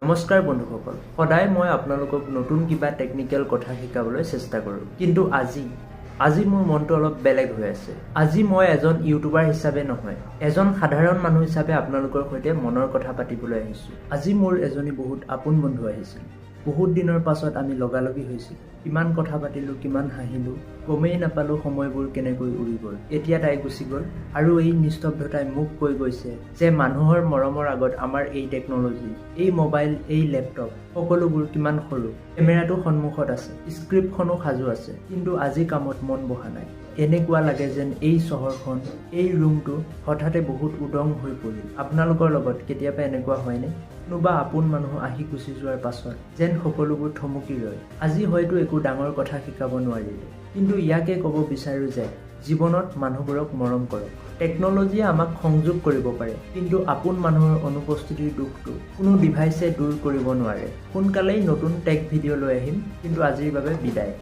নমস্কাৰ বন্ধুসকল, সদায় মই আপোনালোকক নতুন কিবা টেকনিক্যাল কথা শিকাবলৈ চেষ্টা কৰোঁ। কিন্তু আজি মোৰ মনটো অলপ বেলেগ হৈ আছে। আজি মই এজন ইউটিউবাৰ হিচাপে নহয়, এজন সাধাৰণ মানুহ হিচাপে আপোনালোকৰ সৈতে মনৰ কথা পাতিবলৈ আহিছোঁ। আজি মোৰ এজনী বহুত আপোন বন্ধু আহিছিল। বহুত দিনৰ পাছত আমি লগালগি হৈছিল। কিমান কথা পাতিলোঁ, কিমান হাঁহিলোঁ, গমেই নাপালোঁ সময়বোৰ কেনেকৈ উৰি গ'ল। এতিয়া তাই গুচি গ'ল আৰু এই নিস্তব্ধতাই মোক কৈ গৈছে যে মানুহৰ মৰমৰ আগত আমাৰ এই টেকন'লজি, এই মোবাইল, এই লেপটপ সকলোবোৰ কিমান সৰু। কেমেৰাটো সন্মুখত আছে, স্ক্ৰিপ্টখনো সাজু আছে, কিন্তু আজি কামত মন বহা নাই। এনেকুৱা লাগে যেন এই চহৰখন, এই ৰুমটো হঠাতে বহুত উদং হৈ পৰিল। আপোনালোকৰ লগত কেতিয়াবা এনেকুৱা হয়নে? কোনোবা আপোন মানুহ আহি গুচি যোৱাৰ পাছত যেন সকলোবোৰ থমকি ৰয়। আজি হয়তো একো ডাঙৰ কথা শিকাব নোৱাৰিলে, কিন্তু ইয়াকে ক'ব বিচাৰোঁ যে জীৱনত মানুহবোৰক মৰম কৰক। টেকন'লজিয়ে আমাক সংযোগ কৰিব পাৰে, কিন্তু আপোন মানুহৰ অনুপস্থিতিৰ দুখটো কোনো ডিভাইচে দূৰ কৰিব নোৱাৰে। সোনকালেই নতুন টেক ভিডিঅ' লৈ আহিম, কিন্তু আজিৰ বাবে বিদায়।